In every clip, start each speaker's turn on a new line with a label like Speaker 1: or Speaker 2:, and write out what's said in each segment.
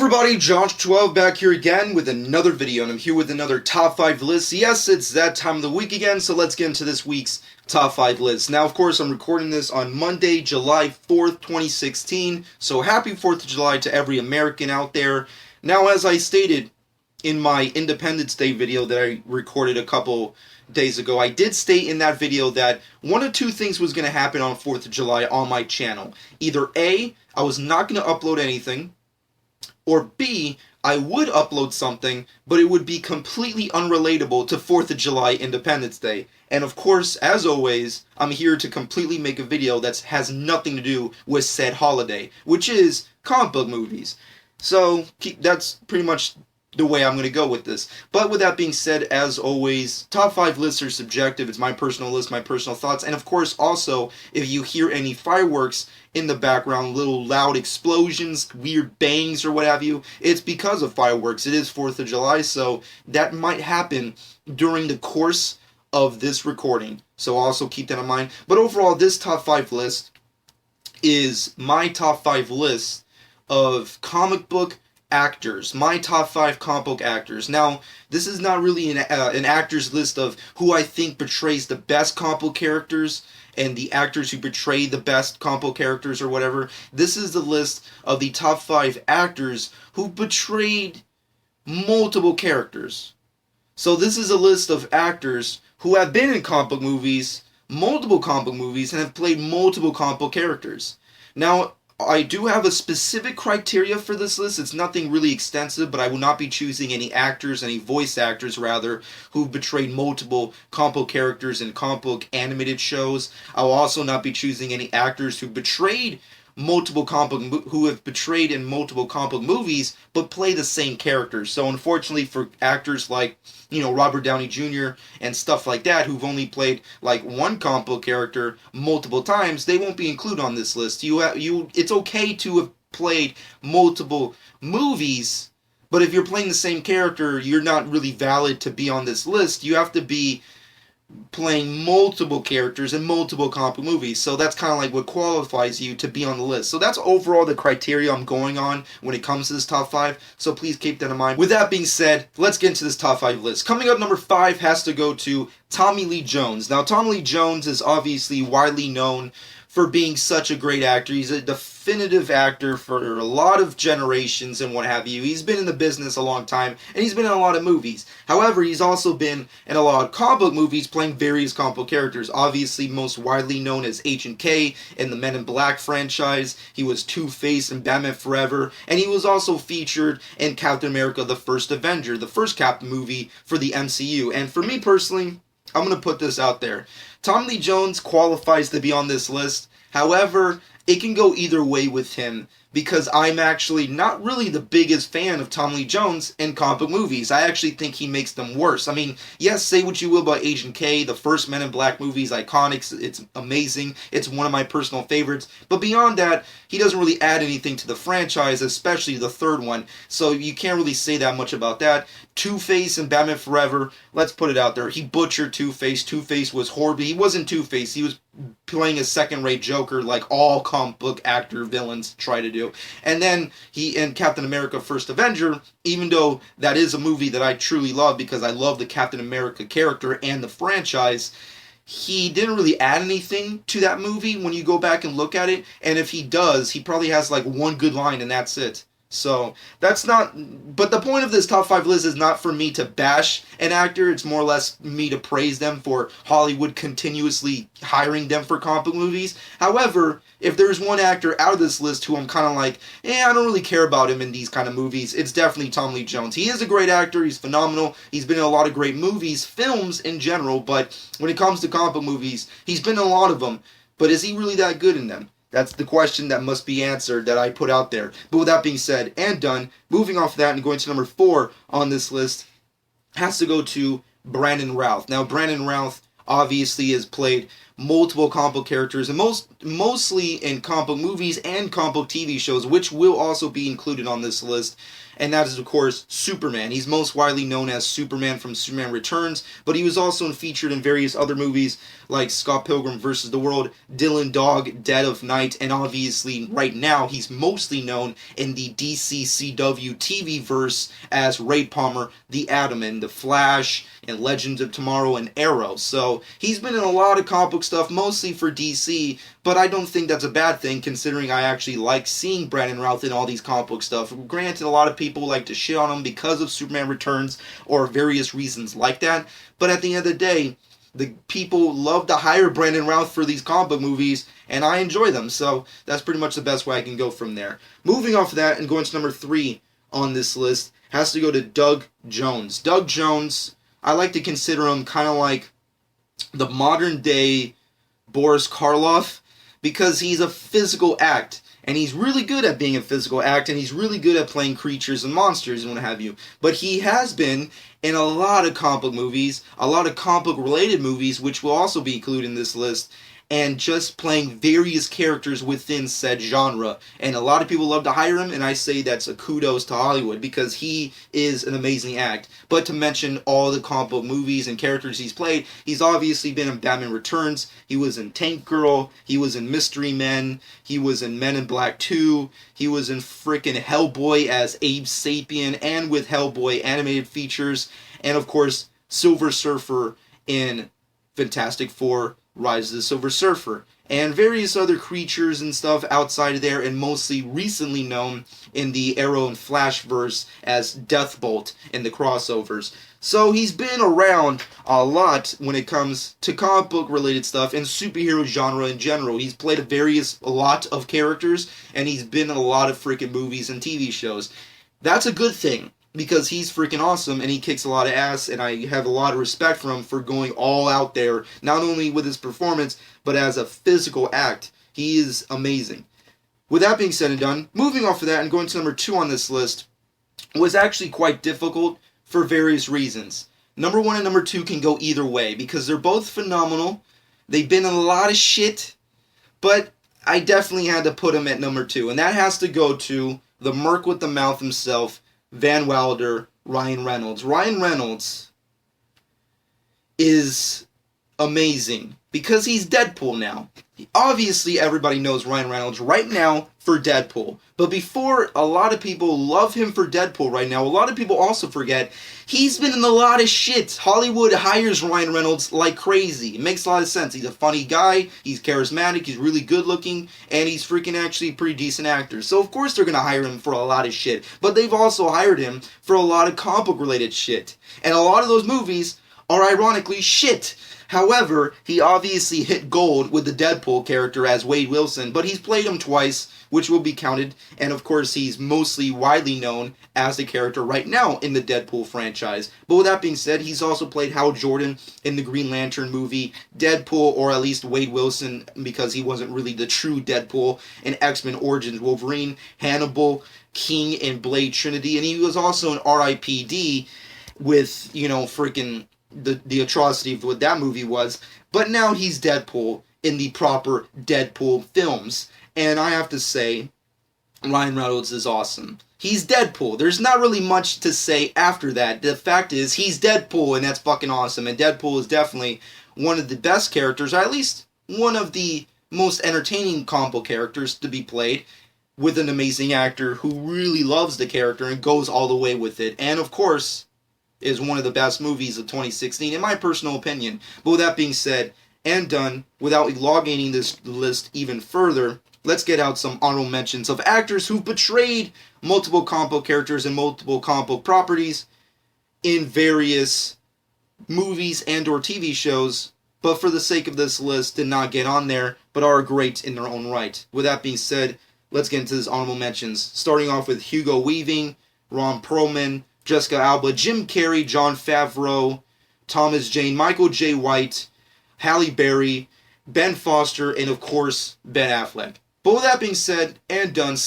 Speaker 1: everybody, Josh12 back here again with another video, and I'm here with another top 5 list. Yes, it's that time of the week again, so let's get into this week's top 5 list. Now, of course, I'm recording this on Monday, July 4th, 2016, so happy 4th of July to every American out there. Now, as I stated in my Independence Day video that I recorded a couple days ago, I did state in that video that one of two things was going to happen on 4th of July on my channel. Either A, I was not going to upload anything, or B, I would upload something, but it would be completely unrelatable to 4th of July Independence Day. And of course, as always, I'm here to completely make a video that has nothing to do with said holiday, which is comic book movies. So, that's pretty much the way I'm going to go with this. But with that being said, as always, top 5 lists are subjective. It's my personal list, my personal thoughts. And of course, also, if you hear any fireworks in the background, little loud explosions, weird bangs or what have you, it's because of fireworks. It is 4th of July, so that might happen during the course of this recording. So also keep that in mind. But overall, this top 5 list is my top 5 list of comic book actors, my top 5 comic book actors. Now, this is not really an actors list of who I think portrays the best comic book characters and the actors who portray the best comic book characters or whatever. This is the list of the top 5 actors who portrayed multiple characters. So this is a list of actors who have been in comic book movies, multiple comic book movies, and have played multiple comic book characters. Now, I do have a specific criteria for this list. It's nothing really extensive, but I will not be choosing any actors, any voice actors rather, who've portrayed multiple comic book characters in comic book animated shows. I will also not be choosing any actors who portrayed multiple who have portrayed in multiple comic book movies but play the same characters. So unfortunately for actors like, Robert Downey Jr. and stuff like that, who've only played like one comic book character multiple times, they won't be included on this list. It's okay to have played multiple movies, but if you're playing the same character, you're not really valid to be on this list. You have to be playing multiple characters in multiple comic book movies. So that's kind of like what qualifies you to be on the list. So that's overall the criteria I'm going on when it comes to this top 5. So please keep that in mind. With that being said, let's get into this top 5 list. Coming up, number 5 has to go to Tommy Lee Jones. Now, Tommy Lee Jones is obviously widely known for being such a great actor. He's a definitive actor for a lot of generations and what have you. He's been in the business a long time, and he's been in a lot of movies. However, he's also been in a lot of comic book movies playing various comic book characters. Obviously, most widely known as Agent K in the Men in Black franchise. He was Two-Face in Batman Forever, and he was also featured in Captain America: The First Avenger, the first Captain movie for the MCU. And for me personally, I'm going to put this out there. Tommy Lee Jones qualifies to be on this list. However, it can go either way with him because I'm actually not really the biggest fan of Tommy Lee Jones in comic book movies. I actually think he makes them worse. I mean, yes, say what you will about Agent K, the first Men in Black movie is iconic, it's amazing, it's one of my personal favorites, but beyond that, he doesn't really add anything to the franchise, especially the third one, so you can't really say that much about that. Two-Face in Batman Forever, let's put it out there, he butchered Two-Face. Two-Face was horrible. He wasn't Two-Face, he was playing a second-rate Joker like all comic book actor villains try to do. And then he in Captain America: First Avenger, even though that is a movie that I truly love because I love the Captain America character and the franchise, he didn't really add anything to that movie when you go back and look at it. And if he does, he probably has like one good line and that's it. So, that's not, but the point of this top 5 list is not for me to bash an actor, it's more or less me to praise them for Hollywood continuously hiring them for comic book movies. However, if there's one actor out of this list who I'm kind of like, I don't really care about him in these kind of movies, it's definitely Tommy Lee Jones. He is a great actor, he's phenomenal, he's been in a lot of great movies, films in general, but when it comes to comic book movies, he's been in a lot of them, but is he really that good in them? That's the question that must be answered that I put out there. But with that being said and done, moving off of that and going to number 4 on this list has to go to Brandon Routh. Now, Brandon Routh obviously has played multiple comic book characters, and mostly in comic book movies and comic book TV shows, which will also be included on this list. And that is, of course, Superman. He's most widely known as Superman from Superman Returns, but he was also featured in various other movies like Scott Pilgrim vs. the World, Dylan Dog, Dead of Night, and obviously right now he's mostly known in the DCCW TV verse as Ray Palmer, the Atom, and The Flash, and Legends of Tomorrow, and Arrow. So he's been in a lot of comic book stuff, mostly for DC, but I don't think that's a bad thing considering I actually like seeing Brandon Routh in all these comic book stuff. Granted, a lot of people like to shit on him because of Superman Returns or various reasons like that, but at the end of the day, the people love to hire Brandon Routh for these comic book movies, and I enjoy them, so that's pretty much the best way I can go from there. Moving off of that and going to number 3 on this list has to go to Doug Jones. Doug Jones, I like to consider him kind of like the modern day Boris Karloff, because he's a physical act, and he's really good at being a physical act, and he's really good at playing creatures and monsters and what have you. But he has been in a lot of comic book movies, a lot of comic book related movies, which will also be included in this list, and just playing various characters within said genre. And a lot of people love to hire him, and I say that's a kudos to Hollywood, because he is an amazing act. But to mention all the comic book movies and characters he's played, he's obviously been in Batman Returns, he was in Tank Girl, he was in Mystery Men, he was in Men in Black 2, he was in frickin' Hellboy as Abe Sapien, and with Hellboy animated features, and of course, Silver Surfer in Fantastic Four, Rise of the Silver Surfer, and various other creatures and stuff outside of there, and mostly recently known in the Arrow and Flash verse as Deathbolt in the crossovers. So he's been around a lot when it comes to comic book related stuff and superhero genre in general. He's played a lot of characters, and he's been in a lot of freaking movies and TV shows. That's a good thing, because he's freaking awesome and he kicks a lot of ass, and I have a lot of respect for him for going all out there, not only with his performance, but as a physical act. He is amazing. With that being said and done, moving off of that and going to number 2 on this list was actually quite difficult for various reasons. Number 1 and number 2 can go either way because they're both phenomenal. They've been in a lot of shit, but I definitely had to put him at number 2, and that has to go to the Merc with the Mouth himself, Van Wilder, Ryan Reynolds. Ryan Reynolds is amazing because he's Deadpool now. Obviously, everybody knows Ryan Reynolds right now for Deadpool. But before a lot of people love him for Deadpool right now, a lot of people also forget he's been in a lot of shit. Hollywood hires Ryan Reynolds like crazy. It makes a lot of sense. He's a funny guy, he's charismatic, he's really good looking, and he's freaking actually a pretty decent actor. So of course they're going to hire him for a lot of shit. But they've also hired him for a lot of comic book related shit. And a lot of those movies are ironically shit. However, he obviously hit gold with the Deadpool character as Wade Wilson, but he's played him twice, which will be counted, and of course he's mostly widely known as the character right now in the Deadpool franchise. But with that being said, he's also played Hal Jordan in the Green Lantern movie, Deadpool, or at least Wade Wilson, because he wasn't really the true Deadpool, in X-Men Origins Wolverine, Hannibal, King, and Blade Trinity, and he was also in R.I.P.D. with, freaking the atrocity of what that movie was, but now he's Deadpool in the proper Deadpool films, and I have to say, Ryan Reynolds is awesome. He's Deadpool. There's not really much to say after that. The fact is, he's Deadpool, and that's fucking awesome, and Deadpool is definitely one of the best characters, or at least one of the most entertaining comic book characters to be played, with an amazing actor who really loves the character and goes all the way with it, and of course, is one of the best movies of 2016, in my personal opinion. But with that being said and done, without elongating this list even further, let's get out some honorable mentions of actors who've portrayed multiple comic book characters and multiple comic book properties in various movies and or TV shows, but for the sake of this list did not get on there, but are great in their own right. With that being said, let's get into these honorable mentions, starting off with Hugo Weaving, Ron Perlman, Jessica Alba, Jim Carrey, Jon Favreau, Thomas Jane, Michael J. White, Halle Berry, Ben Foster, and of course, Ben Affleck. But with that being said and done,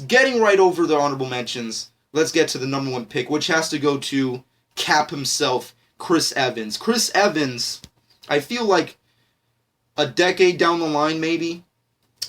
Speaker 1: getting right over the honorable mentions, let's get to the number 1 pick, which has to go to Cap himself, Chris Evans. Chris Evans, I feel like a decade down the line, maybe,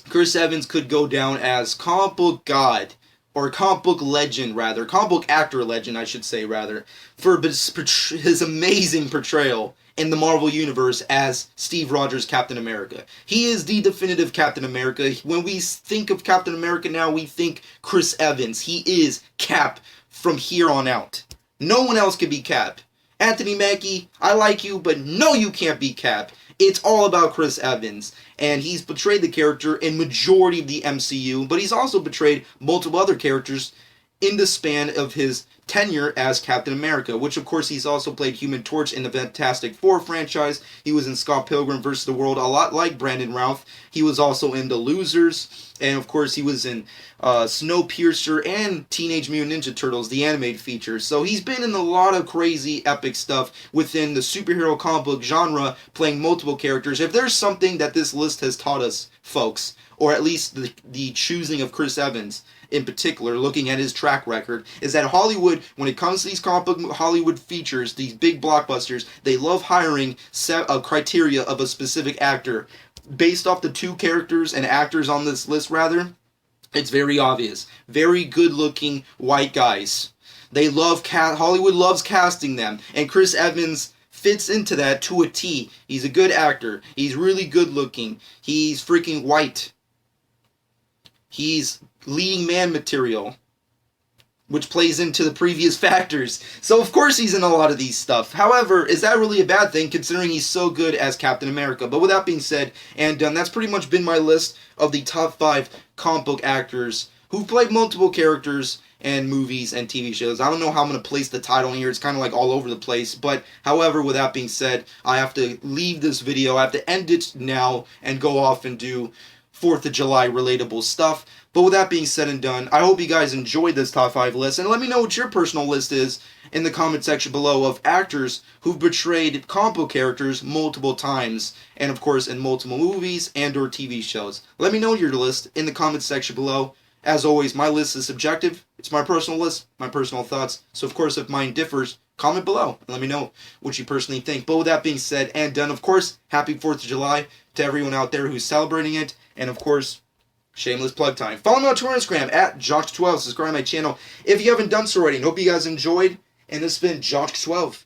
Speaker 1: Chris Evans could go down as comic book god, or comic book legend, rather. Comic book actor legend, I should say, rather, for his amazing portrayal in the Marvel Universe as Steve Rogers' Captain America. He is the definitive Captain America. When we think of Captain America now, we think Chris Evans. He is Cap from here on out. No one else can be Cap. Anthony Mackie, I like you, but no, you can't be Cap. It's all about Chris Evans, and he's portrayed the character in majority of the MCU, but he's also portrayed multiple other characters in the span of his tenure as Captain America, which of course he's also played Human Torch in the Fantastic Four franchise. He was in Scott Pilgrim vs. the World, a lot like Brandon Routh. He was also in The Losers, and of course he was in Snowpiercer and Teenage Mutant Ninja Turtles, the animated feature. So he's been in a lot of crazy epic stuff within the superhero comic book genre, playing multiple characters. If there's something that this list has taught us, folks, or at least the choosing of Chris Evans in particular, looking at his track record, is that Hollywood, when it comes to these comic book Hollywood features, these big blockbusters, they love hiring a criteria of a specific actor. Based off the two characters and actors on this list, rather, it's very obvious. Very good-looking white guys. They love Hollywood loves casting them, and Chris Evans fits into that to a T. He's a good actor. He's really good-looking. He's freaking white. He's leading man material, which plays into the previous factors. So of course he's in a lot of these stuff. However, is that really a bad thing considering he's so good as Captain America? But with that being said and done, that's pretty much been my list of the top 5 comic book actors who've played multiple characters and movies and TV shows. I don't know how I'm going to place the title here. It's kind of like all over the place. But however, with that being said, I have to leave this video. I have to end it now and go off and do 4th of July relatable stuff. But with that being said and done, I hope you guys enjoyed this top 5 list, and let me know what your personal list is in the comment section below of actors who've portrayed comic book characters multiple times, and of course in multiple movies and or TV shows. Let me know your list in the comment section below. As always, my list is subjective. It's my personal list, my personal thoughts. So of course, if mine differs, comment below and let me know what you personally think. But with that being said and done, of course, happy 4th of July to everyone out there who's celebrating it, and of course, shameless plug time. Follow me on Twitter and Instagram at Jock12. Subscribe to my channel if you haven't done so already. And hope you guys enjoyed. And this has been Jock12.